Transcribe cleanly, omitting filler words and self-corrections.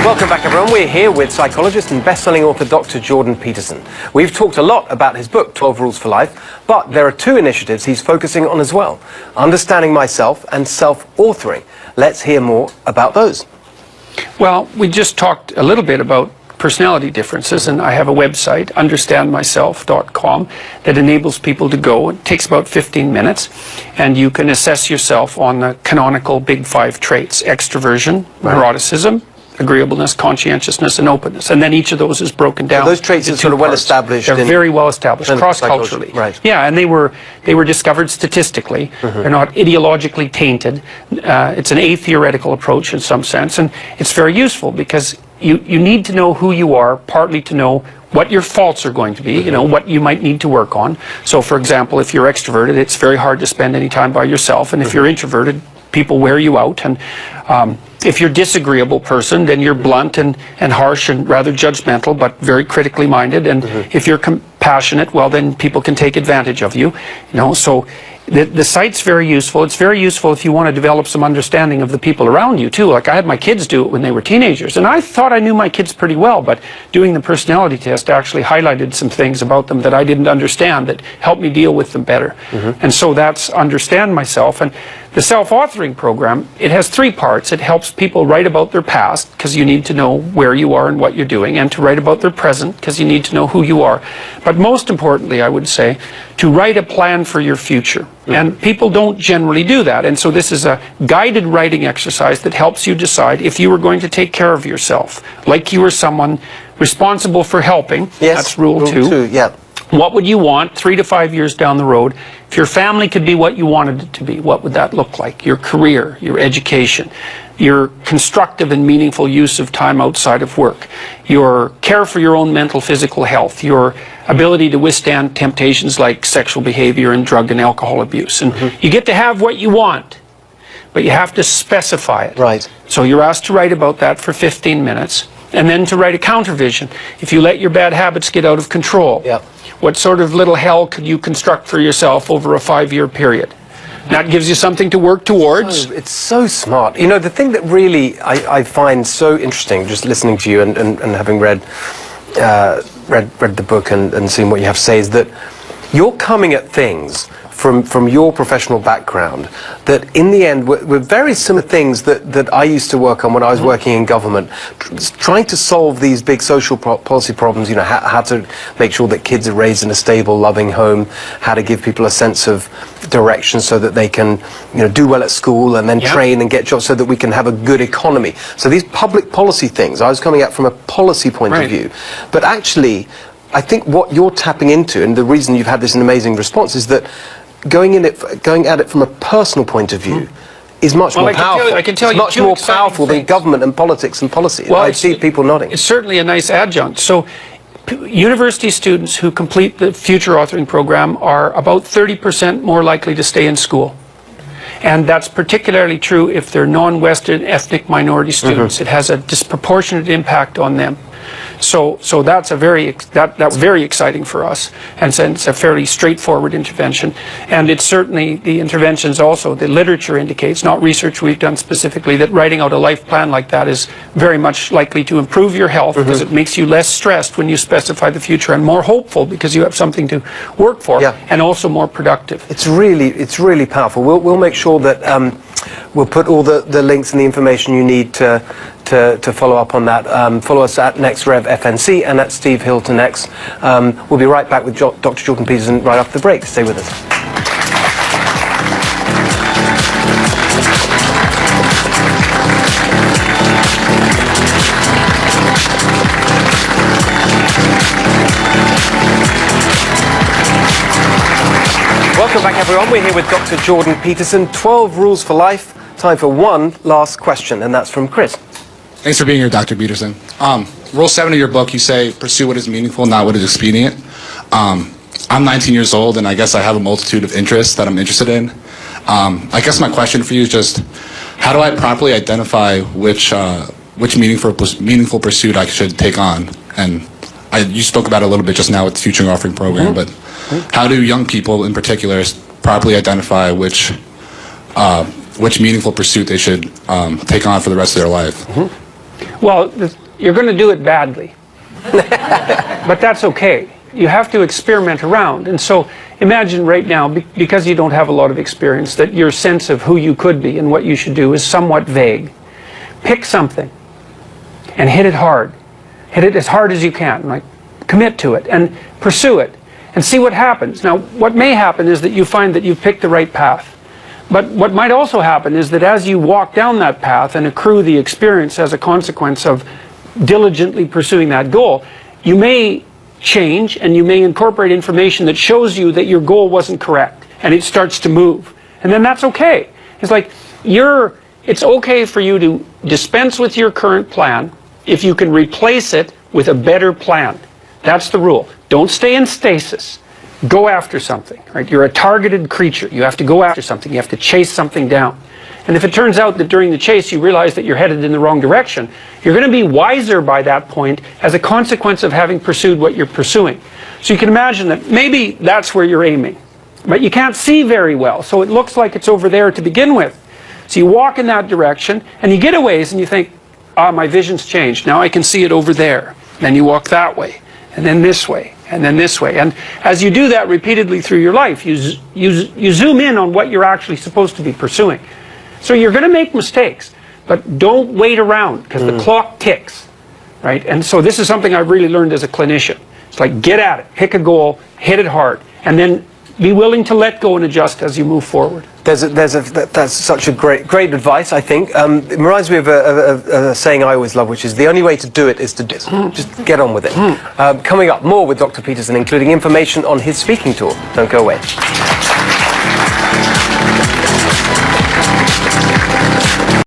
Welcome back, everyone. We're here with psychologist and best-selling author Dr. Jordan Peterson. We've talked a lot about his book, 12 Rules for Life, but there are two initiatives he's focusing on as well: Understanding Myself and Self-Authoring. Let's hear more about those. Well, we just talked a little bit about personality differences, and I have a website, understandmyself.com, that enables people to go. It takes about 15 minutes, and you can assess yourself on the canonical big 5 traits: extroversion, neuroticism, agreeableness, conscientiousness, and openness. And then each of those is broken down. So those traits are sort of well established. They're very well established cross-culturally. Right. Yeah, and they were discovered statistically. They're not ideologically tainted. It's an atheoretical approach in some sense, and it's very useful because you need to know who you are, partly to know what your faults are going to be, you know, what you might need to work on. So, for example, if you're extroverted, it's very hard to spend any time by yourself, and if you're introverted, people wear you out. And if you're a disagreeable person, then you're blunt and harsh and rather judgmental, but very critically minded. And if you're compassionate, well, then people can take advantage of you. You know, so the site's very useful. It's very useful if you want to develop some understanding of the people around you, too. Like, I had my kids do it when they were teenagers, and I thought I knew my kids pretty well, but doing the personality test actually highlighted some things about them that I didn't understand that helped me deal with them better. And so that's Understand Myself. And the self-authoring program, it has 3 parts. It helps people write about their past, because you need to know where you are and what you're doing, and to write about their present, because you need to know who you are. But most importantly, I would say, to write a plan for your future. And people don't generally do that. And so this is a guided writing exercise that helps you decide if you were going to take care of yourself, like you were someone responsible for helping. Yes. That's rule 2. Yeah. What would you want 3 to 5 years down the road? If your family could be what you wanted it to be, what would that look like? Your career, your education, your constructive and meaningful use of time outside of work, your care for your own mental, physical health, your ability to withstand temptations like sexual behavior and drug and alcohol abuse. And you get to have what you want, but you have to specify it. Right. So you're asked to write about that for 15 minutes, and then to write a countervision. If you let your bad habits get out of control, what sort of little hell could you construct for yourself over a 5-year period? That gives you something to work towards. It's so smart. You know, the thing that really I find so interesting, just listening to you and having read the book and seeing what you have to say, is that you're coming at things from your professional background that in the end were very similar things that I used to work on when I was working in government, trying to solve these big social policy problems. You know, how to make sure that kids are raised in a stable, loving home, how to give people a sense of direction so that they can, you know, do well at school and then train and get jobs so that we can have a good economy. So these public policy things, I was coming at from a policy point of view. But actually, I think what you're tapping into, and the reason you've had this amazing response, is that going at it from a personal point of view is much more powerful. I can tell it's you much more powerful than government and politics and policy. Well, I see people nodding. It's certainly a nice adjunct. So university students who complete the Future Authoring program are about 30% more likely to stay in school. And that's particularly true if they're non-Western ethnic minority students. It has a disproportionate impact on them. So that's that's very exciting for us, and so it's a fairly straightforward intervention. And it's certainly, the interventions also, the literature indicates, not research we've done specifically, that writing out a life plan like that is very much likely to improve your health, because it makes you less stressed when you specify the future, and more hopeful because you have something to work for, and also more productive. It's really powerful. We'll make sure that we'll put all the links and the information you need to follow up on that. Follow us at NextRevFNC and at Steve Hilton X. We'll be right back with Dr. Jordan Peterson right after the break. Stay with us. Welcome back, everyone. We're here with Dr. Jordan Peterson. 12 Rules for Life. Time for one last question, and that's from Chris. Thanks for being here, Dr. Peterson. Rule 7 of your book, you say, pursue what is meaningful, not what is expedient. I'm 19 years old, and I guess I have a multitude of interests that I'm interested in. I guess my question for you is just, how do I properly identify which meaningful pursuit I should take on? And you spoke about it a little bit just now with the Future Authoring program, but how do young people in particular properly identify which meaningful pursuit they should take on for the rest of their life? Well, you're going to do it badly. But that's okay. You have to experiment around. And so imagine right now, because you don't have a lot of experience, that your sense of who you could be and what you should do is somewhat vague. Pick something and hit it hard. Hit it as hard as you can. Like, commit to it and pursue it and see what happens. Now, what may happen is that you find that you've picked the right path. But what might also happen is that as you walk down that path and accrue the experience as a consequence of diligently pursuing that goal, you may change and you may incorporate information that shows you that your goal wasn't correct, and it starts to move. And then that's okay. It's like it's okay for you to dispense with your current plan if you can replace it with a better plan. That's the rule. Don't stay in stasis. Go after something, right? You're a targeted creature. You have to go after something. You have to chase something down. And if it turns out that during the chase you realize that you're headed in the wrong direction, you're going to be wiser by that point as a consequence of having pursued what you're pursuing. So you can imagine that maybe that's where you're aiming, but you can't see very well, so it looks like it's over there to begin with. So you walk in that direction, and you get a ways, and you think, my vision's changed. Now I can see it over there. Then you walk that way, and then this way, and then this way. And as you do that repeatedly through your life, you zoom in on what you're actually supposed to be pursuing. So you're going to make mistakes, but don't wait around, because the clock ticks, right? And so this is something I've really learned as a clinician. It's like, get at it, pick a goal, hit it hard, and then be willing to let go and adjust as you move forward. That's such a great advice, I think. It reminds me of a saying I always love, which is the only way to do it is to do it. Just get on with it. Coming up, more with Dr. Peterson, including information on his speaking tour. Don't go away.